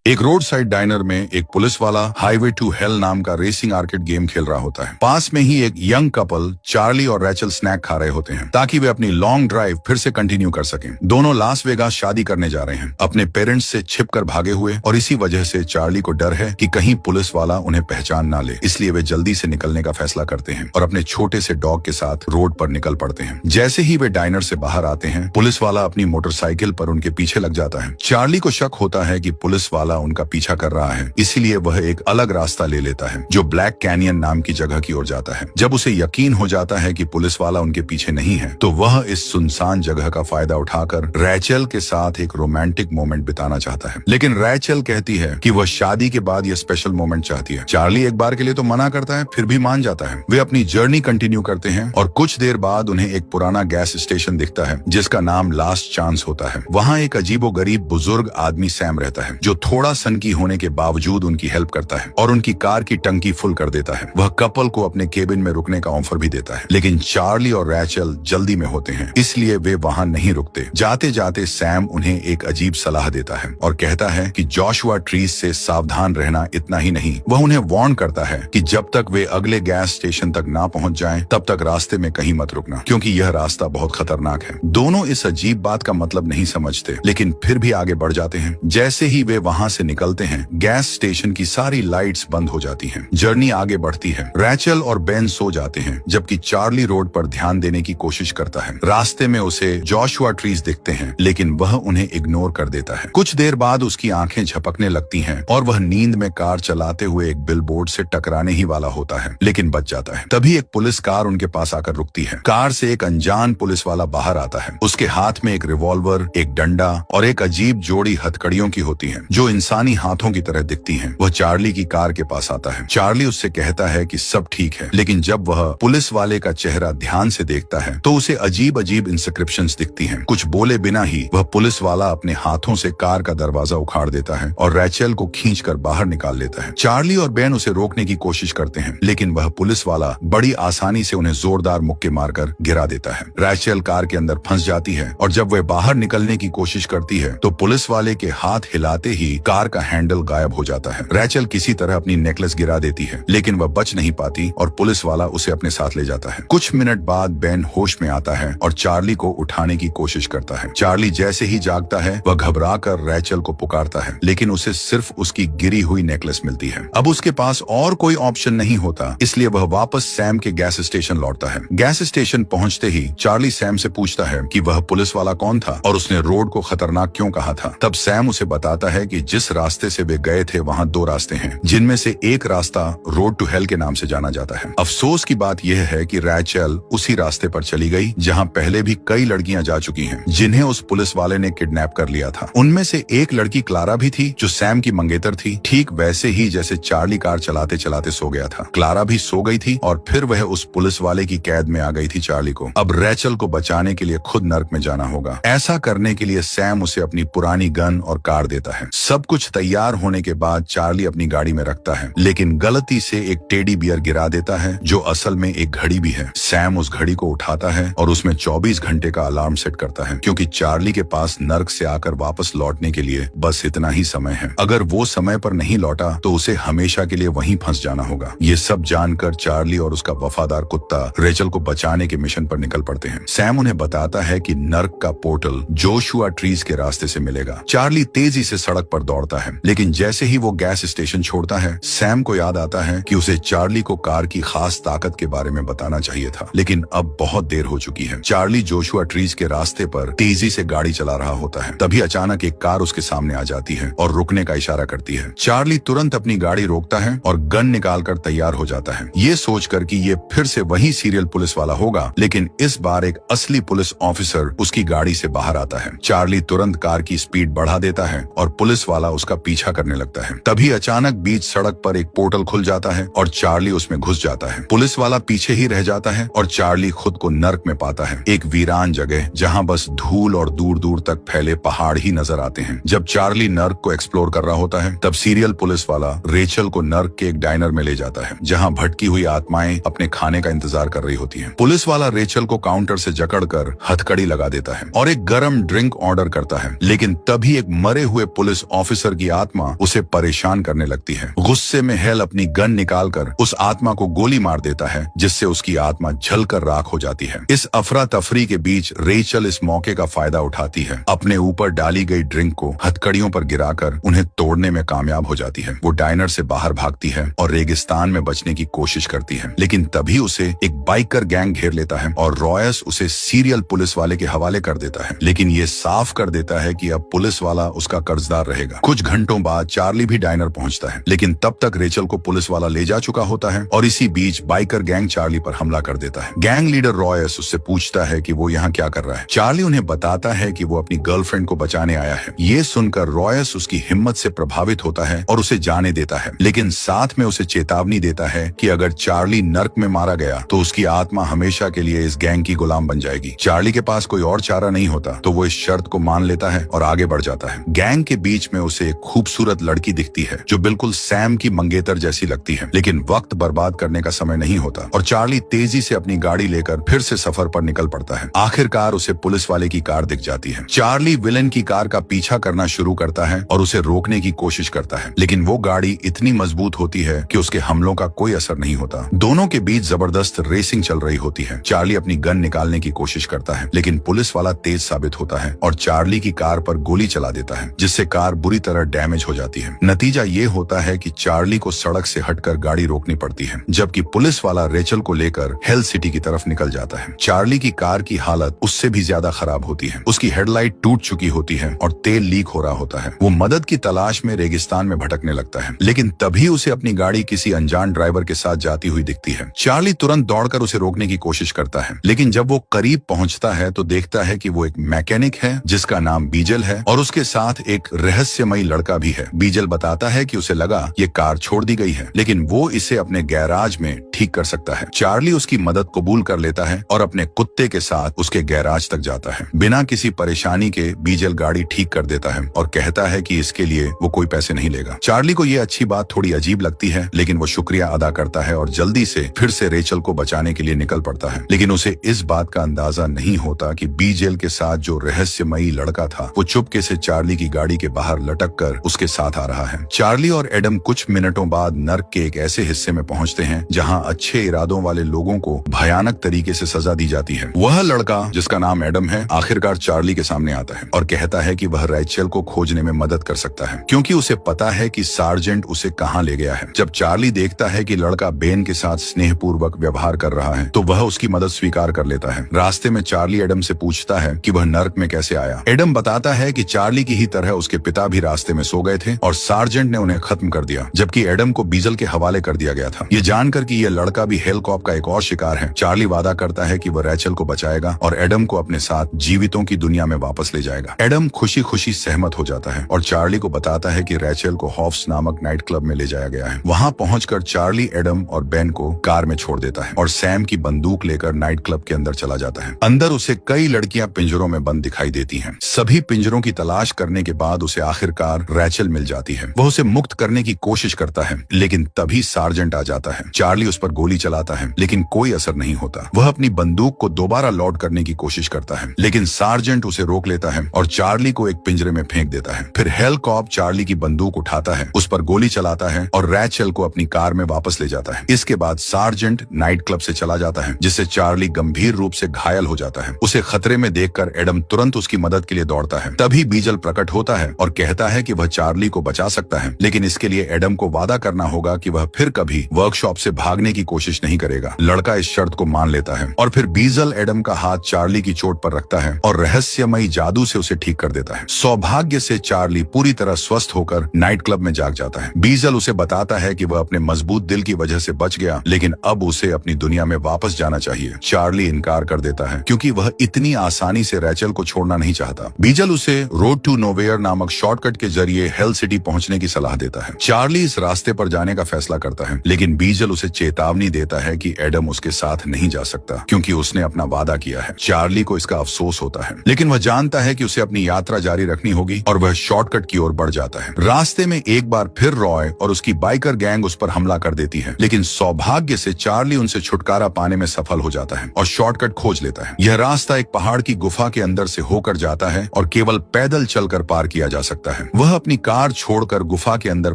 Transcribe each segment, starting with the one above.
एक road side dinar में एक पुलिस वाला हाईवे टू हेल नाम का रेसिंग आर्केड गेम खेल रहा होता है। पास में ही एक यंग कपल चार्ली और रैचल स्नैक खा रहे होते हैं ताकि वे अपनी लॉन्ग ड्राइव फिर से कंटिन्यू कर सकें। दोनों लास वेगास शादी करने जा रहे हैं, अपने पेरेंट्स से छिपकर भागे हुए, और इसी वजह से चार्ली को डर है कि कहीं पुलिस वाला उन्हें पहचान ना ले। इसलिए वे जल्दी से निकलने का फैसला करते हैं और अपने छोटे से डॉग के साथ रोड पर निकल पड़ते हैं। जैसे ही वे डाइनर से बाहर आते हैं, पुलिस वाला अपनी मोटरसाइकिल पर उनके पीछे लग जाता है। चार्ली को शक होता है कि पुलिस वाला उनका पीछा कर रहा है, इसीलिए वह एक अलग रास्ता ले लेता है जो ब्लैक कैनियन नाम की जगह की ओर जाता है। जब उसे यकीन हो जाता है कि पुलिस वाला उनके पीछे नहीं है, तो वह इस सुनसान जगह का फायदा उठाकर रैचल के साथ एक रोमांटिक मोमेंट बिताना चाहता है। लेकिन रैचल कहती है कि वह शादी के बाद यह स्पेशल मोमेंट चाहती है। चार्ली एक बार के लिए तो मना करता है, फिर भी मान जाता है। वे अपनी जर्नी कंटिन्यू करते हैं और कुछ देर बाद उन्हें एक पुराना गैस स्टेशन दिखता है जिसका नाम लास्ट चांस होता है। वहाँ एक अजीबोगरीब बुजुर्ग आदमी सैम रहता है जो थोड़ा सनकी होने के बावजूद उनकी हेल्प करता है और उनकी कार की टंकी फुल कर देता है। वह कपल को अपने केबिन में रुकने का ऑफर भी देता है, लेकिन चार्ली और रैचल जल्दी में होते हैं, इसलिए वे वहाँ नहीं रुकते। जाते जाते सैम उन्हें एक अजीब सलाह देता है और कहता है कि जोशुआ ट्रीज से सावधान रहना। इतना ही नहीं, वह उन्हें वार्न करता है कि जब तक वे अगले गैस स्टेशन तक ना पहुंच जाएं, तब तक रास्ते में कहीं मत रुकना, क्योंकि यह रास्ता बहुत खतरनाक है। दोनों इस अजीब बात का मतलब नहीं समझते, लेकिन फिर भी आगे बढ़ जाते हैं। जैसे ही वे वहाँ से निकलते हैं, गैस स्टेशन की सारी लाइट्स बंद हो जाती हैं। जर्नी आगे बढ़ती है। रैचल और बेन सो जाते हैं, जबकि चार्ली रोड पर ध्यान देने की कोशिश करता है। रास्ते में उसे जोशुआ ट्रीज दिखते हैं, लेकिन वह उन्हें इग्नोर कर देता है। कुछ देर बाद उसकी आंखें झपकने लगती हैं और वह नींद में कार चलाते हुए एक बिलबोर्ड से टकराने ही वाला होता है, लेकिन बच जाता है। तभी एक पुलिस कार उनके पास आकर रुकती है। कार से एक अनजान पुलिस वाला बाहर आता है। उसके हाथ में एक रिवॉल्वर, एक डंडा और एक अजीब जोड़ी हथकड़ियों की होती है जो इंसानी हाथों की तरह दिखती हैं। वह चार्ली की कार के पास आता है। चार्ली उससे कहता है कि सब ठीक है, लेकिन जब वह पुलिस वाले का चेहरा ध्यान से देखता है तो उसे अजीब अजीब इंस्क्रिप्शंस दिखती हैं। कुछ बोले बिना ही वह पुलिस वाला अपने हाथों से कार का दरवाजा उखाड़ देता है और रैचल को खींचकर बाहर निकाल लेता है। चार्ली और बेन उसे रोकने की कोशिश करते हैं, लेकिन वह पुलिस वाला बड़ी आसानी से उन्हें जोरदार मुक्के मारकर गिरा देता है। रैचल कार के अंदर फंस जाती है और जब वह बाहर निकलने की कोशिश करती है तो पुलिस वाले के हाथ हिलाते ही कार का हैंडल गायब हो जाता है। रैचल किसी तरह अपनी नेकलेस गिरा देती है, लेकिन वह बच नहीं पाती और पुलिस वाला उसे अपने साथ ले जाता है। कुछ मिनट बाद बेन होश में आता है और चार्ली को उठाने की कोशिश करता है। चार्ली जैसे ही जागता है, वह घबराकर रैचल को पुकारता है, लेकिन उसे सिर्फ उसकी गिरी हुई नेकलेस मिलती है। अब उसके पास और कोई ऑप्शन नहीं होता, इसलिए वह वापस सैम के गैस स्टेशन लौटता है। गैस स्टेशन पहुंचते ही चार्ली सैम से पूछता है कि वह पुलिस वाला कौन था और उसने रोड को खतरनाक क्यों कहा था। तब सैम उसे बताता है कि जिस रास्ते से वे गए थे वहाँ दो रास्ते हैं, जिनमें से एक रास्ता रोड टू हेल के नाम से जाना जाता है। अफसोस की बात यह है कि रैचल उसी रास्ते पर चली गई जहाँ पहले भी कई लड़कियां जा चुकी हैं, जिन्हें उस पुलिस वाले ने किडनैप कर लिया था। उनमें से एक लड़की क्लारा भी थी जो सैम की मंगेतर थी, ठीक वैसे ही जैसे चार्ली कार चलाते चलाते सो गया था। क्लारा भी सो गई थी और फिर वह उस पुलिस वाले की कैद में आ गई थी चार्ली को। अब रैचल को बचाने के लिए खुद नर्क में जाना होगा। ऐसा करने के लिए सैम उसे अपनी पुरानी गन और कार देता है। सब कुछ तैयार होने के बाद चार्ली अपनी गाड़ी में रखता है, लेकिन गलती से एक टेडी बियर गिरा देता है जो असल में एक घड़ी भी है। सैम उस घड़ी को उठाता है और उसमें 24 घंटे का अलार्म सेट करता है, क्योंकि चार्ली के पास नर्क से आकर वापस लौटने के लिए बस इतना ही समय है। अगर वो समय पर नहीं लौटा तो उसे हमेशा के लिए वहीं फंस जाना होगा। ये सब जानकर चार्ली और उसका वफादार कुत्ता रैचल को बचाने के मिशन पर निकल पड़ते हैं। सैम उन्हें बताता है कि नर्क का पोर्टल जोशुआ ट्रीज के रास्ते से मिलेगा। चार्ली तेजी से सड़क पर दौड़ता है, लेकिन जैसे ही वो गैस स्टेशन छोड़ता है, सैम को याद आता है कि उसे चार्ली को कार की खास ताकत के बारे में बताना चाहिए था, लेकिन अब बहुत देर हो चुकी है। चार्ली जोशुआ ट्रीज के रास्ते पर तेजी से गाड़ी चला रहा होता है। तभी अचानक एक कार उसके सामने आ जाती है और रुकने का इशारा करती है। चार्ली तुरंत अपनी गाड़ी रोकता है और गन निकालकर तैयार हो जाता है, ये सोचकर कि ये फिर से वही सीरियल पुलिस वाला होगा, लेकिन इस बार एक असली पुलिस ऑफिसर उसकी गाड़ी से बाहर आता है। चार्ली तुरंत कार की स्पीड बढ़ा देता है और पुलिस वाला उसका पीछा करने लगता है। तभी अचानक बीच सड़क पर एक पोर्टल खुल जाता है और चार्ली उसमें घुस जाता है। पुलिस वाला पीछे ही रह जाता है और चार्ली खुद को नर्क में पाता है, एक वीरान जगह जहां बस धूल और दूर दूर तक फैले पहाड़ ही नजर आते हैं। जब चार्ली नर्क को एक्सप्लोर कर रहा होता है, तब सीरियल पुलिस वाला रेचल को नर्क के एक डाइनर में ले जाता है, जहां भटकी हुई आत्माएं अपने खाने का इंतजार कर रही होती हैं। पुलिस वाला रेचल को काउंटर से जकड़कर हथकड़ी लगा देता है और एक गर्म ड्रिंक ऑर्डर करता है, लेकिन तभी एक मरे हुए पुलिस ऑफिसर ऑफिसर की आत्मा उसे परेशान करने लगती है। गुस्से में हेल अपनी गन निकालकर उस आत्मा को गोली मार देता है, जिससे उसकी आत्मा जलकर राख हो जाती है। इस अफरा तफरी के बीच रेचल इस मौके का फायदा उठाती है। अपने ऊपर डाली गई ड्रिंक को हथकड़ियों पर गिराकर उन्हें तोड़ने में कामयाब हो जाती है। वो डाइनर से बाहर भागती है और रेगिस्तान में बचने की कोशिश करती है, लेकिन तभी उसे एक बाइकर गैंग घेर लेता है और रॉयस उसे सीरियल पुलिस वाले के हवाले कर देता है। लेकिन ये साफ कर देता है कि अब पुलिस वाला उसका कर्जदार रहेगा। कुछ घंटों बाद चार्ली भी डाइनर पहुंचता है, लेकिन तब तक रेचल को पुलिस वाला ले जा चुका होता है और इसी बीच बाइकर गैंग चार्ली पर हमला कर देता है। गैंग लीडर रॉयस उससे पूछता है कि वो यहाँ क्या कर रहा है। चार्ली उन्हें बताता है कि वो अपनी गर्लफ्रेंड को बचाने आया है। ये सुनकर रॉयस उसकी हिम्मत से प्रभावित होता है और उसे जाने देता है, लेकिन साथ में उसे चेतावनी देता है कि अगर चार्ली नर्क में मारा गया तो उसकी आत्मा हमेशा के लिए इस गैंग की गुलाम बन जाएगी। चार्ली के पास कोई और चारा नहीं होता, तो वो इस शर्त को मान लेता है और आगे बढ़ जाता है। गैंग के बीच में उसे एक खूबसूरत लड़की दिखती है जो बिल्कुल सैम की मंगेतर जैसी लगती है, लेकिन वक्त बर्बाद करने का समय नहीं होता और चार्ली तेजी से अपनी गाड़ी लेकर फिर से सफर पर निकल पड़ता है। आखिरकार उसे पुलिस वाले की कार दिख जाती है। चार्ली विलेन की कार का पीछा करना शुरू करता है और उसे रोकने की कोशिश करता है, लेकिन वो गाड़ी इतनी मजबूत होती है कि उसके हमलों का कोई असर नहीं होता। दोनों के बीच जबरदस्त रेसिंग चल रही होती है। चार्ली अपनी गन निकालने की कोशिश करता है, लेकिन पुलिस वाला तेज साबित होता है और चार्ली की कार पर गोली चला देता है, जिससे कार बुरी तरह डैमेज हो जाती है। नतीजा ये होता है कि चार्ली को सड़क से हटकर गाड़ी रोकनी पड़ती है, जबकि पुलिस वाला रेचल को लेकर हेल सिटी की तरफ निकल जाता है। चार्ली की कार की हालत उससे भी ज्यादा खराब होती है। उसकी हेडलाइट टूट चुकी होती है और तेल लीक हो रहा होता है। वो मदद की तलाश में रेगिस्तान में भटकने लगता है, लेकिन तभी उसे अपनी गाड़ी किसी अनजान ड्राइवर के साथ जाती हुई दिखती है। चार्ली तुरंत दौड़कर उसे रोकने की कोशिश करता है, लेकिन जब वो करीब पहुंचता है तो देखता है कि वो एक मैकेनिक है जिसका नाम बीजल है और उसके साथ एक रहस्यमयी लड़का भी है। बीजल बताता है कि उसे लगा ये कार छोड़ दी गई है, लेकिन वो इसे अपने गैराज में ठीक कर सकता है। चार्ली उसकी मदद कबूल कर लेता है और अपने कुत्ते के साथ उसके गैराज तक जाता है। बिना किसी परेशानी के बीजल गाड़ी ठीक कर देता है और कहता है कि इसके लिए वो कोई पैसे नहीं लेगा। चार्ली को ये अच्छी बात थोड़ी अजीब लगती है, लेकिन वो शुक्रिया अदा करता है और जल्दी से फिर से रेचल को बचाने के लिए निकल पड़ता है। लेकिन उसे इस बात का अंदाजा नहीं होता कि बीजल के साथ जो रहस्यमयी लड़का था वो चुपके से चार्ली की गाड़ी के बाहर लटक कर उसके साथ आ रहा है। चार्ली और एडम कुछ मिनटों बाद नर्क के एक ऐसे हिस्से में पहुंचते हैं जहां अच्छे इरादों वाले लोगों को भयानक तरीके से सजा दी जाती है। वह लड़का जिसका नाम एडम है आखिरकार चार्ली के सामने आता है और कहता है कि वह रेचल को खोजने में मदद कर सकता है, क्योंकि उसे पता है कि सार्जेंट उसे कहां ले गया है। जब चार्ली देखता है कि लड़का बेन के साथ स्नेहपूर्वक व्यवहार कर रहा है तो वह उसकी मदद स्वीकार कर लेता है। रास्ते में चार्ली एडम से पूछता है कि वह नर्क में कैसे आया। एडम बताता है कि चार्ली की ही तरह उसके पिता भी रास्ते में सो गए थे और सार्जेंट ने उन्हें खत्म कर दिया, जबकि एडम को बीजल के हवाले कर दिया गया था। ये जानकर कि यह लड़का भी हेलकॉप का एक और शिकार है, चार्ली वादा करता है कि वह रेचल को बचाएगा और एडम को अपने साथ जीवितों की दुनिया में वापस ले जाएगा। एडम खुशी खुशी सहमत हो जाता है और चार्ली को बताता है कि रेचल को हॉफ्स नामक नाइट क्लब में ले जाया गया है। वहां पहुंचकर चार्ली एडम और बेन को कार में छोड़ देता है और सैम की बंदूक लेकर नाइट क्लब के अंदर चला जाता है। अंदर उसे कई लड़कियां पिंजरों में बंद दिखाई देती हैं। सभी पिंजरों की तलाश करने के बाद उसे आखिरकार रेचल मिल जाती है। वह उसे मुक्त करने की कोशिश करता है, लेकिन तभी सार्जेंट आ जाता है। चार्ली उस पर गोली चलाता है, लेकिन कोई असर नहीं होता। वह अपनी बंदूक को दोबारा लोड करने की कोशिश करता है, लेकिन सार्जेंट उसे रोक लेता है और चार्ली को एक पिंजरे में फेंक देता है। फिर हेलकॉप चार्ली की बंदूक उठाता है, उस पर गोली चलाता है और रेचल को अपनी कार में वापस ले जाता है। इसके बाद सार्जेंट नाइट क्लब से चला जाता है, जिससे चार्ली गंभीर रूप से घायल हो जाता है। उसे खतरे में देखकर एडम तुरंत उसकी मदद के लिए दौड़ता है। तभी बीजल प्रकट होता है और कहता है कि वह चार्ली को बचा सकता है, लेकिन इसके लिए एडम को वादा करना होगा कि वह फिर कभी वर्कशॉप से भागने की कोशिश नहीं करेगा। लड़का इस शर्त को मान लेता है और फिर बीजल एडम का हाथ चार्ली की चोट पर रखता है और रहस्यमयी जादू से उसे ठीक कर देता है। सौभाग्य से चार्ली पूरी तरह स्वस्थ होकर नाइट क्लब में जाग जाता है। बीजल उसे बताता है कि वह अपने मजबूत दिल की वजह से बच गया, लेकिन अब उसे अपनी दुनिया में वापस जाना चाहिए। चार्ली इनकार कर देता है क्योंकि वह इतनी आसानी से रेचल को छोड़ना नहीं चाहता। बीजल उसे रोड टू नोवेयर नामक शॉर्टकट के जरिए हेल सिटी पहुंचने की सलाह देता है। चार्ली इस रास्ते पर जाने का फैसला करता है, लेकिन बीजल उसे चेतावनी देता है कि एडम उसके साथ नहीं जा सकता क्योंकि उसने अपना वादा किया है। चार्ली को इसका अफसोस होता है, लेकिन वह जानता है कि उसे अपनी यात्रा जारी रखनी होगी और वह शॉर्टकट की ओर बढ़ जाता है। रास्ते में एक बार फिर रॉय और उसकी बाइकर गैंग उस पर हमला कर देती है, लेकिन सौभाग्य से चार्ली उनसे छुटकारा पाने में सफल हो जाता है और शॉर्टकट खोज लेता है। यह रास्ता एक पहाड़ की गुफा के अंदर से होकर जाता है और केवल पैदल चलकर पार किया जा सकता है। है। वह अपनी कार छोड़कर गुफा के अंदर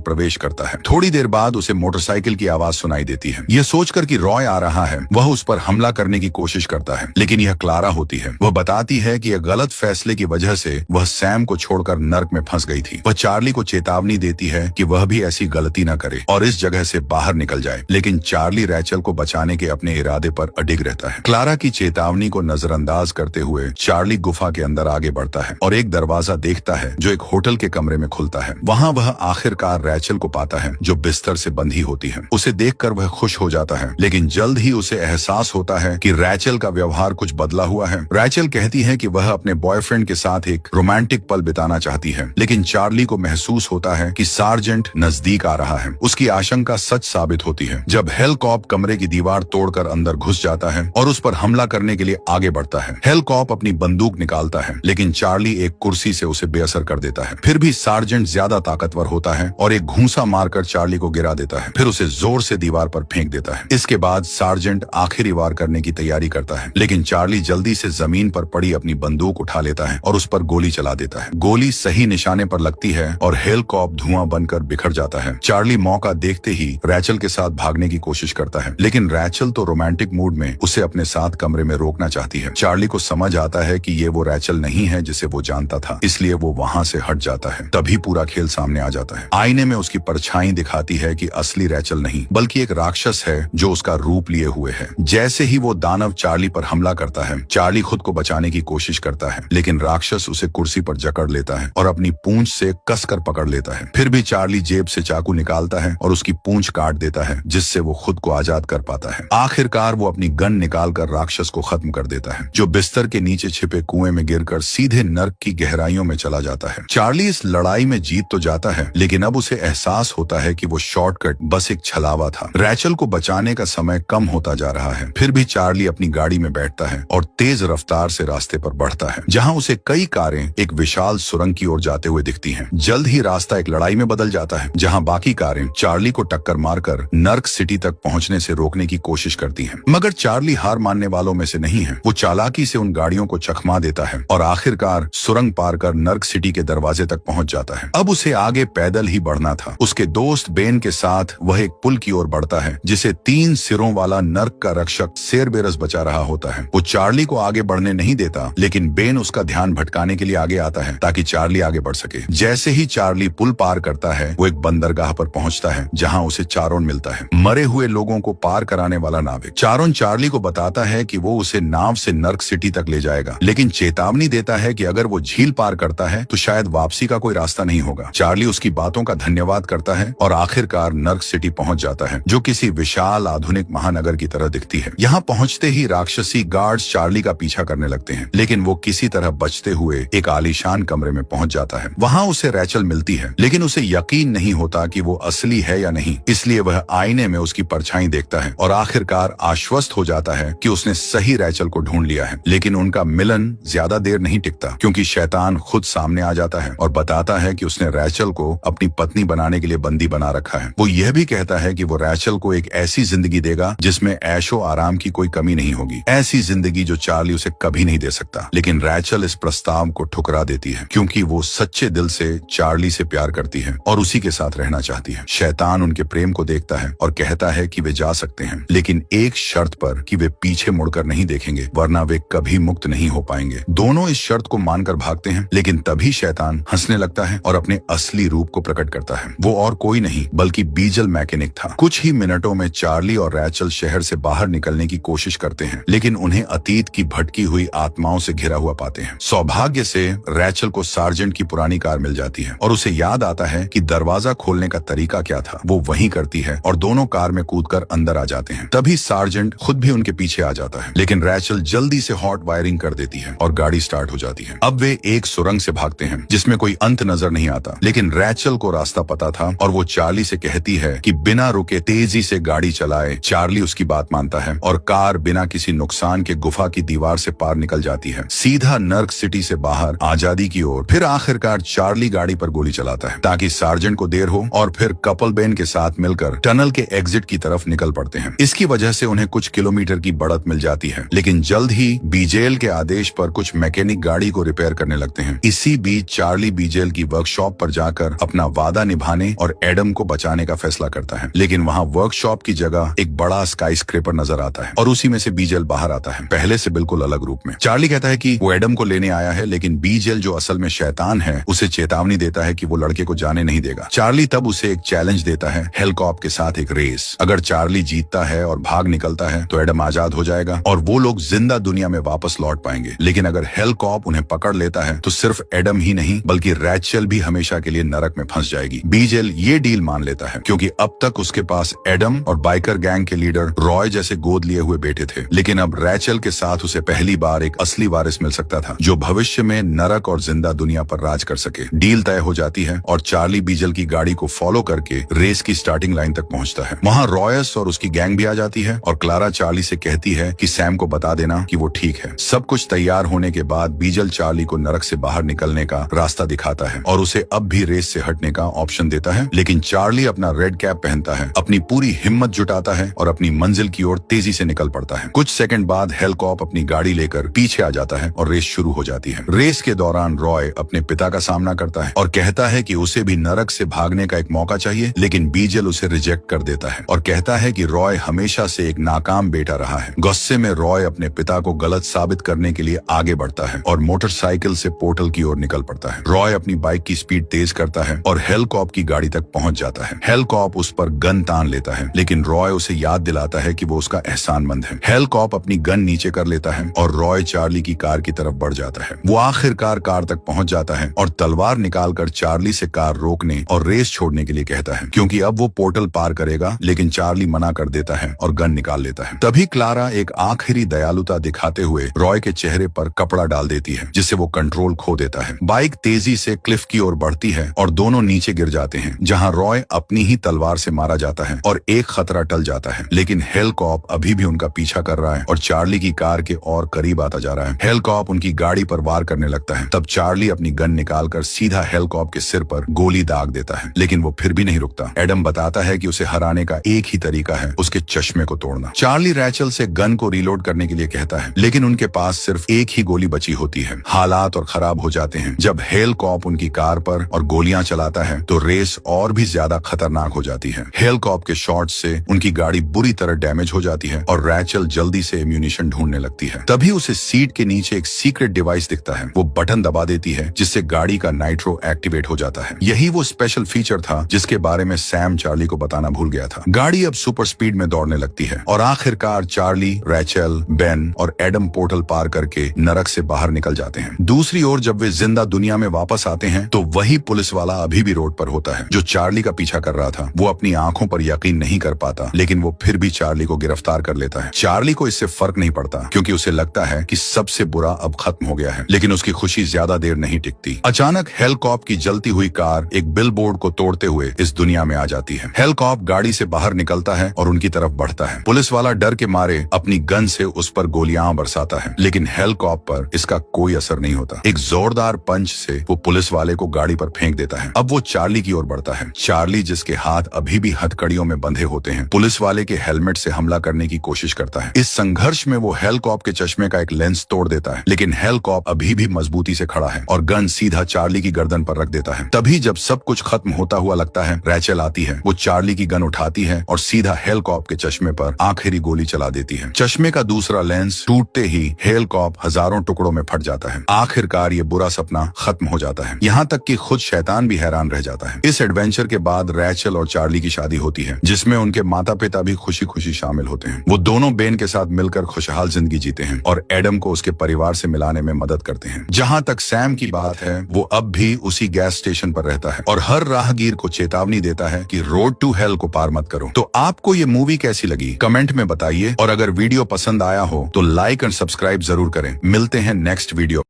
प्रवेश करता है। थोड़ी देर बाद उसे मोटरसाइकिल की आवाज सुनाई देती है। यह सोचकर कि रॉय आ रहा है, वह उस पर हमला करने की कोशिश करता है, लेकिन यह क्लारा होती है। वह बताती है कि यह गलत फैसले की वजह से वह सैम को छोड़कर नर्क में फंस गई थी। वह चार्ली को चेतावनी देती है कि वह भी ऐसी गलती न करे और इस जगह से बाहर निकल जाए, लेकिन चार्ली रैचल को बचाने के अपने इरादे पर अडिग रहता है। क्लारा की चेतावनी को नजरअंदाज करते हुए चार्ली गुफा के अंदर आगे बढ़ता है और एक दरवाजा देखता है जो एक होटल के कमरे में खुलता है। वहाँ वह आखिरकार रैचल को पाता है जो बिस्तर से बंधी होती है। उसे देखकर वह खुश हो जाता है, लेकिन जल्द ही उसे एहसास होता है कि रैचल का व्यवहार कुछ बदला हुआ है। रैचल कहती है कि वह अपने बॉयफ्रेंड के साथ एक रोमांटिक पल बिताना चाहती है, लेकिन चार्ली को महसूस होता है कि सार्जेंट नजदीक आ रहा है। उसकी आशंका सच साबित होती है जब हेलकॉप कमरे की दीवार तोड़कर अंदर घुस जाता है और उस पर हमला करने के लिए आगे बढ़ता है। हेलकॉप अपनी बंदूक निकालता है, लेकिन चार्ली एक कुर्सी से उसे बेअसर कर देता है। फिर भी सार्जेंट ज्यादा ताकतवर होता है और एक घूंसा मारकर चार्ली को गिरा देता है, फिर उसे जोर से दीवार पर फेंक देता है। इसके बाद सार्जेंट आखिरी वार करने की तैयारी करता है, लेकिन चार्ली जल्दी से जमीन पर पड़ी अपनी बंदूक उठा लेता है और उस पर गोली चला देता है। गोली सही निशाने पर लगती है और हेलकॉप धुआं बनकर बिखर जाता है। चार्ली मौका देखते ही रैचल के साथ भागने की कोशिश करता है, लेकिन रैचल तो रोमांटिक मूड में उसे अपने साथ कमरे में रोकना चाहती है। चार्ली को समझ आता है कि ये वो रैचल नहीं है जिसे वो जानता था, इसलिए वो वहाँ से हट जाता है। तभी पूरा खेल सामने आ जाता है। आईने में उसकी परछाई दिखाती है कि असली रैचल नहीं बल्कि एक राक्षस है जो उसका रूप लिए हुए है। जैसे ही वो दानव चार्ली पर हमला करता है, चार्ली खुद को बचाने की कोशिश करता है, लेकिन राक्षस उसे कुर्सी पर जकड़ लेता है और अपनी पूंछ से कसकर पकड़ लेता है। फिर भी चार्ली जेब से चाकू निकालता है और उसकी पूंछ काट देता है, जिससे वो खुद को आजाद कर पाता है। आखिरकार वो अपनी गन निकालकर राक्षस को खत्म कर देता है, जो बिस्तर के नीचे छिपे कुएं में गिरकर सीधे नर्क की गहराइयों में चला जाता है। चार्ली इस लड़ाई में जीत तो जाता है, लेकिन अब उसे एहसास होता है कि वो शॉर्टकट बस एक छलावा था। रैचल को बचाने का समय कम होता जा रहा है। फिर भी चार्ली अपनी गाड़ी में बैठता है और तेज रफ्तार से रास्ते पर बढ़ता है, जहां उसे कई कारें एक विशाल सुरंग की ओर जाते हुए दिखती हैं। जल्द ही रास्ता एक लड़ाई में बदल जाता है, जहां बाकी कारें चार्ली को टक्कर मारकर नर्क सिटी तक पहुंचने से रोकने की कोशिश करती हैं। मगर चार्ली हार मानने वालों में से नहीं है। वो चालाकी से उन गाड़ियों को चकमा देता है और आखिरकार सुरंग पार कर नर्क सिटी के दरवाजे तक पहुंच जाता है। अब उसे आगे पैदल ही बढ़ना था। उसके दोस्त बेन के साथ वह एक पुल की ओर बढ़ता है, जिसे 3 सिरों वाला नर्क का रक्षक सेरबेरस बचा रहा होता है। वो चार्ली को आगे बढ़ने नहीं देता, लेकिन बेन उसका ध्यान भटकाने के लिए आगे आता है ताकि चार्ली आगे बढ़ सके। जैसे ही चार्ली पुल पार करता है, वो एक बंदरगाह पर पहुंचता है, जहां उसे चारोन मिलता है, मरे हुए लोगों को पार कराने वाला नाविक। चारोन चार्ली को बताता है कि वो उसे नाव से नर्क सिटी तक ले जाएगा, लेकिन चेतावनी देता है कि अगर वो झील पार करता है तो शायद वापसी का कोई रास्ता नहीं होगा। चार्ली उसकी बातों का धन्यवाद करता है और आखिरकार नर्क सिटी पहुंच जाता है, जो किसी विशाल आधुनिक महानगर की तरह दिखती है। यहाँ पहुंचते ही राक्षसी गार्ड्स चार्ली का पीछा करने लगते हैं, लेकिन वो किसी तरह बचते हुए एक आलीशान कमरे में पहुंच जाता है। वहाँ उसे रैचल मिलती है, लेकिन उसे यकीन नहीं होता कि वो असली है या नहीं, इसलिए वह आईने में उसकी परछाई देखता है और आखिरकार आश्वस्त हो जाता है कि उसने सही रैचल को ढूंढ लिया है। लेकिन उनका मिलन ज्यादा देर नहीं टिकता, क्योंकि शैतान खुद सामने आ जाता है और बताता है कि उसने रैचल को अपनी पत्नी बनाने के लिए बंदी बना रखा है। वो यह भी कहता है कि वो रैचल को एक ऐसी जिंदगी देगा जिसमें ऐशो आराम की कोई कमी नहीं होगी, ऐसी जिंदगी जो चार्ली उसे कभी नहीं दे सकता। लेकिन रैचल इस प्रस्ताव को ठुकरा देती है, क्योंकि वो सच्चे दिल से चार्ली से प्यार करती है और उसी के साथ रहना चाहती है। शैतान उनके प्रेम को देखता है और कहता है कि वे जा सकते हैं, लेकिन एक शर्त पर कि वे पीछे मुड़कर नहीं देखेंगे, वरना वे कभी मुक्त नहीं हो पाएंगे। दोनों इस शर्त को मानकर भागते हैं, लेकिन तभी शैतान हंसने लगता है और अपने असली रूप को प्रकट करता है। वो और कोई नहीं बल्कि बीजल मैकेनिक था। कुछ ही मिनटों में चार्ली और रैचल शहर से बाहर निकलने की कोशिश करते हैं, लेकिन उन्हें अतीत की भटकी हुई आत्माओं से घिरा हुआ पाते हैं। सौभाग्य से रैचल को सार्जेंट की पुरानी कार मिल जाती है और उसे याद आता है कि दरवाजा खोलने का तरीका क्या था। वो वही करती है और दोनों कार में कूदकर अंदर आ जाते हैं। तभी सार्जेंट खुद भी उनके पीछे आ जाता है, लेकिन रैचल जल्दी से हॉट वायरिंग कर देती है और गाड़ी स्टार्ट हो जाती है। अब वे एक सुरंग से भागते हैं जिसमें कोई अंत नजर नहीं आता, लेकिन रैचल को रास्ता पता था और वो चार्ली से कहती है कि बिना रुके तेजी से गाड़ी चलाए। चार्ली उसकी बात मानता है और कार बिना किसी नुकसान के गुफा की दीवार से पार निकल जाती है, सीधा नर्क सिटी से बाहर आजादी की ओर। फिर आखिरकार चार्ली गाड़ी पर गोली चलाता है ताकि सार्जेंट को देर हो और फिर कपल बेन के साथ मिलकर टनल के एग्जिट की तरफ निकल पड़ते हैं। इसकी वजह से उन्हें कुछ किलोमीटर की बढ़त मिल जाती है, लेकिन जल्द ही बीजेल के आदेश पर कुछ मैकेनिक गाड़ी को रिपेयर करने लगते हैं। इसी बीच चार्ली बीजेल बीजेल की वर्कशॉप पर जाकर अपना वादा निभाने और एडम को बचाने का फैसला करता है। लेकिन वहाँ वर्कशॉप की जगह एक बड़ा स्काई स्क्रेपर नजर आता है और उसी में से बीजेल बाहर आता है, पहले से बिल्कुल अलग रूप में। चार्ली कहता है कि वो एडम को लेने आया है, लेकिन बीजेल जो असल में शैतान है उसे चेतावनी देता है कि वो लड़के को जाने नहीं देगा। चार्ली तब उसे एक चैलेंज देता है, हेलकॉप के साथ एक रेस। अगर चार्ली जीतता है और भाग निकलता है तो एडम आजाद हो जाएगा और वो लोग जिंदा दुनिया में वापस लौट पाएंगे। लेकिन अगर हेलकॉप उन्हें पकड़ लेता है तो सिर्फ एडम ही नहीं बल्कि रैचल भी हमेशा के लिए नरक में फंस जाएगी। बीजेल ये डील मान लेता है क्योंकि अब तक उसके पास एडम और बाइकर गैंग के लीडर रॉय जैसे गोद लिए हुए बेटे थे, लेकिन अब रैचल के साथ उसे पहली बार एक असली वारिस मिल सकता था जो भविष्य में नरक और जिंदा दुनिया पर राज कर सके। डील तय हो जाती है और चार्ली बीजेल की गाड़ी को फॉलो करके रेस की स्टार्टिंग लाइन तक पहुंचता है। वहां रॉयस और उसकी गैंग भी आ जाती है और क्लारा चार्ली से कहती है कि सैम को बता देना कि वो ठीक है। सब कुछ तैयार होने के बाद बीजेल चार्ली को नरक से बाहर निकलने का रास्ता दिखाता है और उसे अब भी रेस से हटने का ऑप्शन देता है, लेकिन चार्ली अपना रेड कैप पहनता है, अपनी पूरी हिम्मत जुटाता है और अपनी मंजिल की ओर तेजी से निकल पड़ता है। कुछ सेकंड बाद हेलकॉप अपनी गाड़ी लेकर पीछे आ जाता है और रेस शुरू हो जाती है। रेस के दौरान रॉय अपने पिता का सामना करता है और कहता है कि उसे भी नरक से भागने का एक मौका चाहिए, लेकिन बीजेल उसे रिजेक्ट कर देता है और कहता है कि रॉय हमेशा से एक नाकाम बेटा रहा है। गुस्से में रॉय अपने पिता को गलत साबित करने के लिए आगे बढ़ता है और मोटरसाइकिल से पोर्टल की ओर निकल पड़ता है। रॉय अपनी बाइक की स्पीड तेज करता है और हेलकॉप की गाड़ी तक पहुंच जाता है। हेलकॉप उस पर गन तान लेता है, लेकिन रॉय उसे याद दिलाता है कि वो उसका एहसानमंद है। हेलकॉप अपनी गन नीचे कर लेता है और रॉय चार्ली की कार की तरफ बढ़ जाता है। वो आखिरकार कार तक पहुंच जाता है और तलवार निकालकर चार्ली से कार रोकने और रेस छोड़ने के लिए कहता है, क्योंकि अब वो पोर्टल पार करेगा, लेकिन चार्ली मना कर देता है और गन निकाल लेता है। तभी क्लारा एक आखिरी दयालुता दिखाते हुए रॉय के चेहरे पर कपड़ा डाल देती है, जिससे वो कंट्रोल खो देता है। बाइक तेजी से क्लिफ की ओर बढ़ती है और दोनों नीचे गिर जाते हैं, जहां रॉय अपनी ही तलवार से मारा जाता है और एक खतरा टल जाता है। लेकिन हेलकॉप अभी भी उनका पीछा कर रहा है और चार्ली की कार के और करीब आता जा रहा है। हेलकॉप उनकी गाड़ी पर वार करने लगता है। तब चार्ली अपनी गन निकालकर सीधा हेलकॉप के सिर पर गोली दाग देता है, लेकिन वो फिर भी नहीं रुकता। एडम बताता है कि उसे हराने का एक ही तरीका है, उसके चश्मे को तोड़ना। चार्ली रैचल से गन को रीलोड करने के लिए कहता है, लेकिन उनके पास सिर्फ एक ही गोली बची होती है। हालात और खराब हो जाते हैं जब हेलकॉप उनकी कार पर और गोलियां चलाता है तो रेस और भी ज्यादा खतरनाक हो जाती है। हेलकॉप के शॉट से उनकी गाड़ी बुरी तरह डैमेज हो जाती है और रैचल जल्दी से एम्यूनिशन ढूंढने लगती है। तभी उसे सीट के नीचे एक सीक्रेट डिवाइस दिखता है। वो बटन दबा देती है जिससे गाड़ी का नाइट्रो एक्टिवेट हो जाता है। यही वो स्पेशल फीचर था जिसके बारे में सैम चार्ली को बताना भूल गया था। गाड़ी अब सुपर स्पीड में दौड़ने लगती है और आखिरकार चार्ली, रैचल, बेन और एडम पोर्टल पार करके नरक से बाहर निकल जाते हैं। दूसरी ओर जब वे जिंदा दुनिया में वापस आते हैं तो वही पुलिस वाला अभी भी रोड पर होता है जो चार्ली का पीछा कर रहा था। वो अपनी आंखों पर यकीन नहीं कर पाता, लेकिन वो फिर भी चार्ली को गिरफ्तार कर लेता है। चार्ली को इससे फर्क नहीं पड़ता क्योंकि उसे लगता है कि सबसे बुरा अब खत्म हो गया है, लेकिन उसकी खुशी ज्यादा देर नहीं टिकती। अचानक हेलकॉप की जलती हुई कार एक बिलबोर्ड को तोड़ते हुए इस दुनिया में आ जाती है। हेलकॉप गाड़ी से बाहर निकलता है और उनकी तरफ बढ़ता है। पुलिस वाला डर के मारे अपनी गन से उस पर गोलियां बरसाता है, लेकिन हेलकॉप पर इसका कोई असर नहीं होता। एक जोरदार पंच से वो पुलिस वाले को गाड़ी पर फेंक देता है। अब वो चार्ली की ओर बढ़ता है। चार्ली, जिसके हाथ अभी भी हथकड़ियों में बंधे होते हैं, पुलिस वाले के हेलमेट से हमला करने की कोशिश करता है। इस संघर्ष में वो हेलकॉप के चश्मे का एक लेंस तोड़ देता है, लेकिन हेलकॉप अभी भी मजबूती से खड़ा है और गन सीधा चार्ली की गर्दन पर रख देता है। तभी जब सब कुछ खत्म होता हुआ लगता है, रैचल आती है। वो चार्ली की गन उठाती है और सीधा हेलकॉप के चश्मे पर आखिरी गोली चला देती है। चश्मे का दूसरा लेंस टूटते ही हेलकॉप हजारों टुकड़ों में फट जाता है। आखिरकार ये बुरा सपना खत्म हो जाता है। यहाँ तक कि खुद शैतान भी हैरान रह जाता है। इस एडवेंचर के बाद रैचल और चार्ली की शादी होती है, जिसमें उनके माता पिता भी खुशी खुशी शामिल होते हैं। वो दोनों बेन के साथ मिलकर खुशहाल जिंदगी जीते हैं और एडम को उसके परिवार से मिलाने में मदद करते हैं। जहाँ तक सैम की बात है, वो अब भी उसी गैस स्टेशन पर रहता है और हर राहगीर को चेतावनी देता है कि रोड टू हेल को पार मत करो। तो आपको ये मूवी कैसी लगी कमेंट में बताइए और अगर वीडियो पसंद आया हो तो लाइक एंड सब्सक्राइब जरूर करें। मिलते हैं नेक्स्ट वीडियो।